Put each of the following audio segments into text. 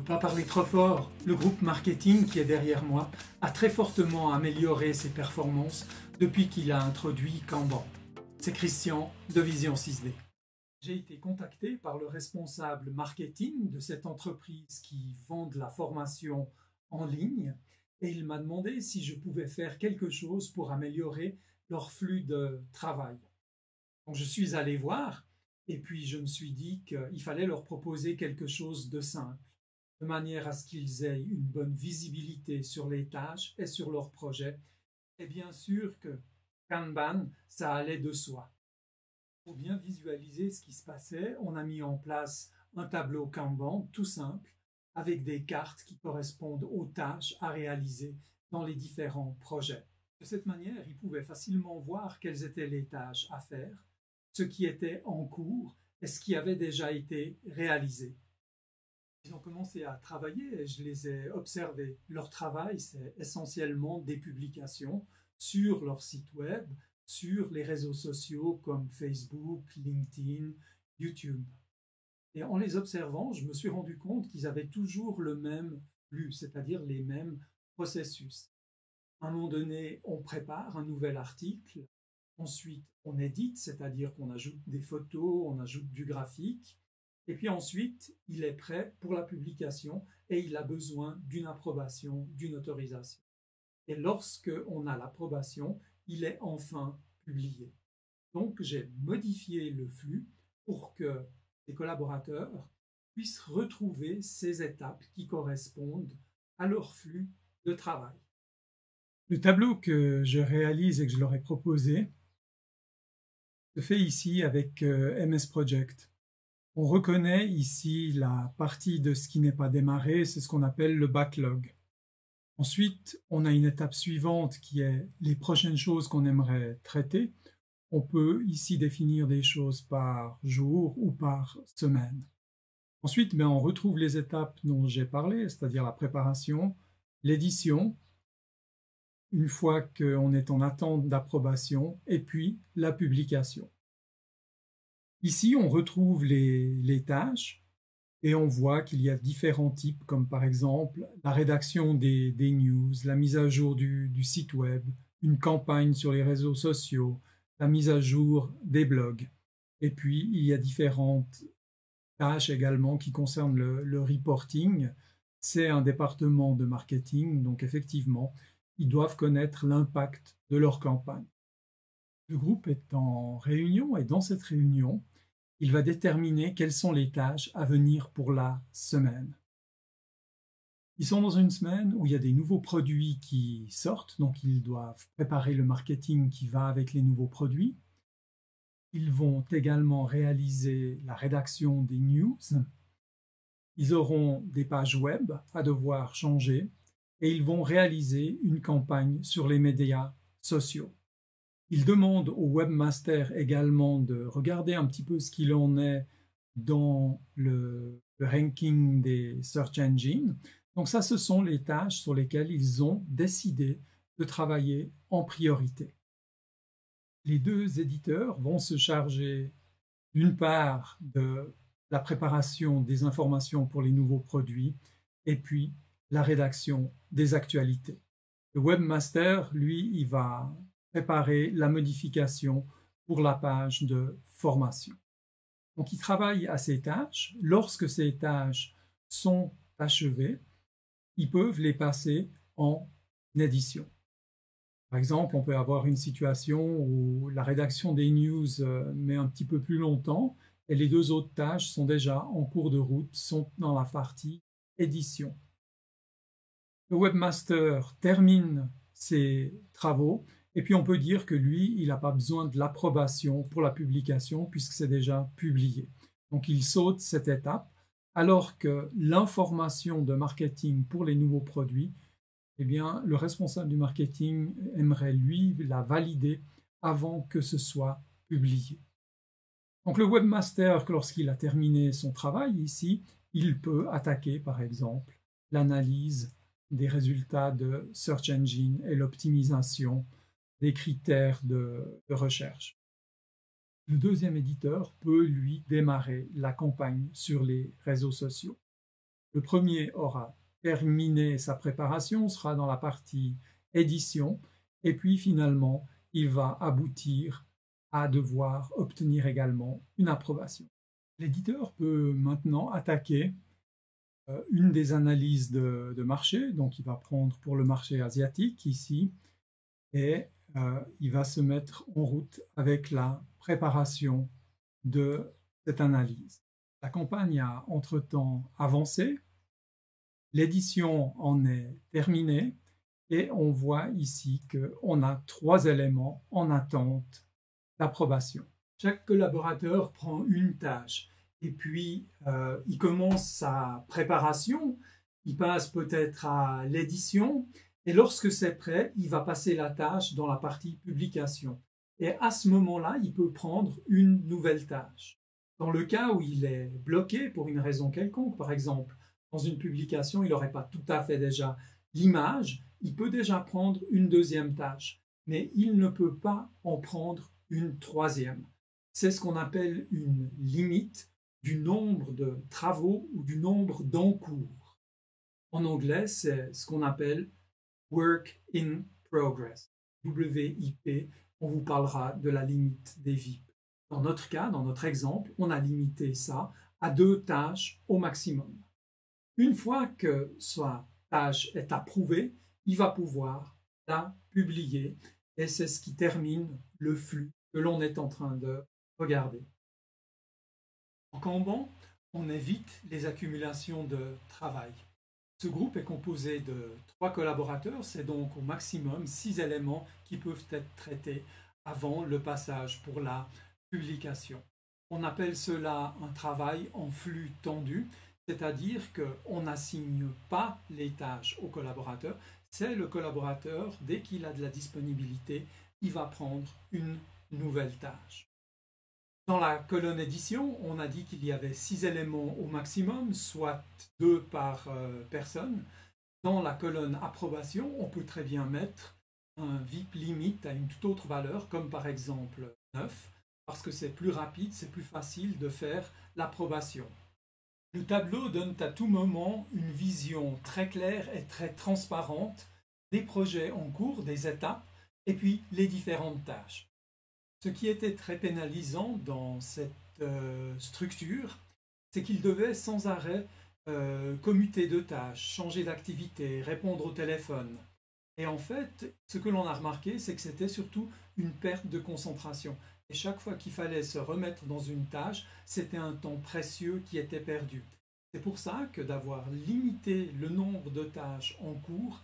peux pas parler trop fort. Le groupe marketing qui est derrière moi a très fortement amélioré ses performances depuis qu'il a introduit Kanban. C'est Christian de Vision 6D. J'ai été contacté par le responsable marketing de cette entreprise qui vend de la formation en ligne et il m'a demandé si je pouvais faire quelque chose pour améliorer leur flux de travail. Donc je suis allé voir et puis je me suis dit qu'il fallait leur proposer quelque chose de simple, de manière à ce qu'ils aient une bonne visibilité sur les tâches et sur leurs projets. Et bien sûr que Kanban, ça allait de soi. Pour bien visualiser ce qui se passait, on a mis en place un tableau Kanban tout simple avec des cartes qui correspondent aux tâches à réaliser dans les différents projets. De cette manière, ils pouvaient facilement voir quelles étaient les tâches à faire, ce qui était en cours et ce qui avait déjà été réalisé. Ils ont commencé à travailler et je les ai observés. Leur travail, c'est essentiellement des publications sur leur site web, sur les réseaux sociaux comme Facebook, LinkedIn, YouTube. Et en les observant, je me suis rendu compte qu'ils avaient toujours le même flux, c'est-à-dire les mêmes processus. À un moment donné, on prépare un nouvel article, ensuite on édite, c'est-à-dire qu'on ajoute des photos, on ajoute du graphique, et puis ensuite il est prêt pour la publication et il a besoin d'une approbation, d'une autorisation. Et lorsque on a l'approbation, il est enfin publié. Donc j'ai modifié le flux pour que les collaborateurs puissent retrouver ces étapes qui correspondent à leur flux de travail. Le tableau que je réalise et que je leur ai proposé se fait ici avec MS Project. On reconnaît ici la partie de ce qui n'est pas démarré, c'est ce qu'on appelle le backlog. Ensuite, on a une étape suivante qui est les prochaines choses qu'on aimerait traiter. On peut ici définir des choses par jour ou par semaine. Ensuite, on retrouve les étapes dont j'ai parlé, c'est-à-dire la préparation, l'édition, une fois qu'on est en attente d'approbation, et puis la publication. Ici, on retrouve les tâches et on voit qu'il y a différents types, comme par exemple la rédaction des news, la mise à jour du site web, une campagne sur les réseaux sociaux, la mise à jour des blogs. Et puis, il y a différentes tâches également qui concernent le reporting. C'est un département de marketing, donc effectivement, ils doivent connaître l'impact de leur campagne. Le groupe est en réunion et dans cette réunion, il va déterminer quelles sont les tâches à venir pour la semaine. Ils sont dans une semaine où il y a des nouveaux produits qui sortent, donc ils doivent préparer le marketing qui va avec les nouveaux produits. Ils vont également réaliser la rédaction des news. Ils auront des pages web à devoir changer et ils vont réaliser une campagne sur les médias sociaux. Ils demandent au webmaster également de regarder un petit peu ce qu'il en est dans le ranking des search engines. Donc ça, ce sont les tâches sur lesquelles ils ont décidé de travailler en priorité. Les deux éditeurs vont se charger d'une part de la préparation des informations pour les nouveaux produits et puis la rédaction des actualités. Le webmaster, lui, il va préparer la modification pour la page de formation. Donc, il travaille à ces tâches. Lorsque ces tâches sont achevées, ils peuvent les passer en édition. Par exemple, on peut avoir une situation où la rédaction des news met un petit peu plus longtemps et les deux autres tâches sont déjà en cours de route, sont dans la partie édition. Le webmaster termine ses travaux et puis on peut dire que lui, il n'a pas besoin de l'approbation pour la publication puisque c'est déjà publié. Donc il saute cette étape alors que l'information de marketing pour les nouveaux produits, eh bien, le responsable du marketing aimerait, lui, la valider avant que ce soit publié. Donc le webmaster, lorsqu'il a terminé son travail ici, il peut attaquer, par exemple, l'analyse des résultats de Search Engine et l'optimisation des critères de recherche. Le deuxième éditeur peut, lui, démarrer la campagne sur les réseaux sociaux. Le premier aura terminé sa préparation, sera dans la partie édition, et puis finalement, il va aboutir à devoir obtenir également une approbation. L'éditeur peut maintenant attaquer une des analyses de marché, donc il va prendre pour le marché asiatique ici, et il va se mettre en route avec la préparation de cette analyse. La campagne a entre-temps avancé, l'édition en est terminée, et on voit ici qu'on a 3 éléments en attente d'approbation. Chaque collaborateur prend une tâche et puis il commence sa préparation, il passe peut-être à l'édition et lorsque c'est prêt, il va passer la tâche dans la partie publication. Et à ce moment-là, il peut prendre une nouvelle tâche. Dans le cas où il est bloqué pour une raison quelconque, par exemple, dans une publication, il n'aurait pas tout à fait déjà l'image, il peut déjà prendre une deuxième tâche, mais il ne peut pas en prendre une troisième. C'est ce qu'on appelle une limite du nombre de travaux ou du nombre d'encours. En anglais, c'est ce qu'on appelle Work in Progress, WIP. On vous parlera de la limite des VIP. Dans notre cas, dans notre exemple, on a limité ça à 2 tâches au maximum. Une fois que sa tâche est approuvée, il va pouvoir la publier et c'est ce qui termine le flux que l'on est en train de regarder. En Kanban, on évite les accumulations de travail. Ce groupe est composé de 3 collaborateurs, c'est donc au maximum 6 éléments qui peuvent être traités avant le passage pour la publication. On appelle cela un travail en flux tendu, c'est-à-dire qu'on n'assigne pas les tâches au collaborateur, c'est le collaborateur, dès qu'il a de la disponibilité, il va prendre une nouvelle tâche. Dans la colonne édition, on a dit qu'il y avait 6 éléments au maximum, soit 2 par personne. Dans la colonne approbation, on peut très bien mettre un VIP limite à une toute autre valeur, comme par exemple 9, parce que c'est plus rapide, c'est plus facile de faire l'approbation. Le tableau donne à tout moment une vision très claire et très transparente des projets en cours, des étapes, et puis les différentes tâches. Ce qui était très pénalisant dans cette structure, c'est qu'il devait sans arrêt commuter de tâches, changer d'activité, répondre au téléphone. Et en fait, ce que l'on a remarqué, c'est que c'était surtout une perte de concentration. Et chaque fois qu'il fallait se remettre dans une tâche, c'était un temps précieux qui était perdu. C'est pour ça que d'avoir limité le nombre de tâches en cours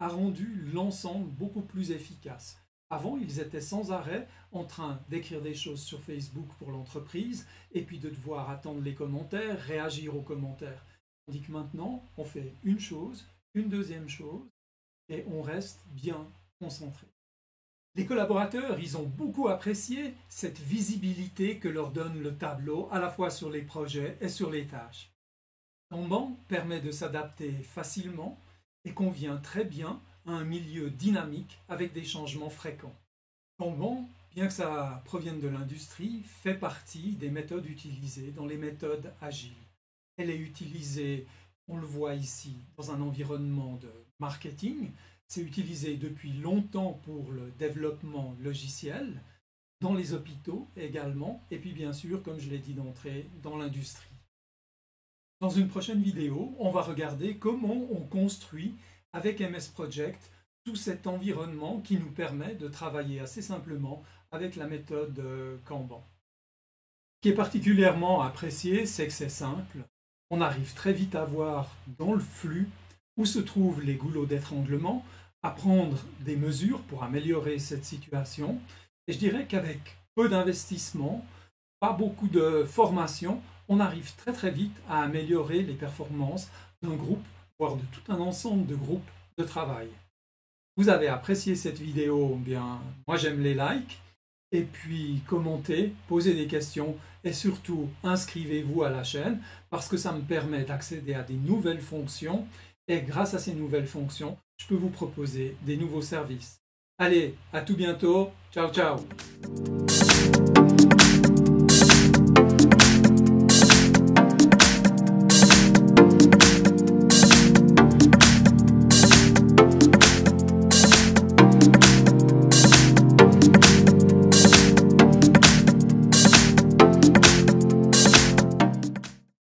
a rendu l'ensemble beaucoup plus efficace. Avant, ils étaient sans arrêt en train d'écrire des choses sur Facebook pour l'entreprise et puis de devoir attendre les commentaires, réagir aux commentaires. Tandis que maintenant, on fait une chose, une deuxième chose et on reste bien concentré. Les collaborateurs, ils ont beaucoup apprécié cette visibilité que leur donne le tableau, à la fois sur les projets et sur les tâches. Kanban permet de s'adapter facilement et convient très bien à un milieu dynamique avec des changements fréquents. Kanban, bien que ça provienne de l'industrie, fait partie des méthodes utilisées dans les méthodes agiles. Elle est utilisée, on le voit ici, dans un environnement de marketing. C'est utilisé depuis longtemps pour le développement logiciel, dans les hôpitaux également, et puis bien sûr, comme je l'ai dit d'entrée, dans l'industrie. Dans une prochaine vidéo, on va regarder comment on construit avec MS Project tout cet environnement qui nous permet de travailler assez simplement avec la méthode Kanban. Ce qui est particulièrement apprécié, c'est que c'est simple. On arrive très vite à voir dans le flux où se trouvent les goulots d'étranglement, à prendre des mesures pour améliorer cette situation. Et je dirais qu'avec peu d'investissement, pas beaucoup de formation, on arrive très très vite à améliorer les performances d'un groupe, voire de tout un ensemble de groupes de travail. Vous avez apprécié cette vidéo, bien, moi j'aime les likes, et puis commentez, posez des questions, et surtout inscrivez-vous à la chaîne, parce que ça me permet d'accéder à des nouvelles fonctions, et grâce à ces nouvelles fonctions, je peux vous proposer des nouveaux services. Allez, à tout bientôt, ciao ciao.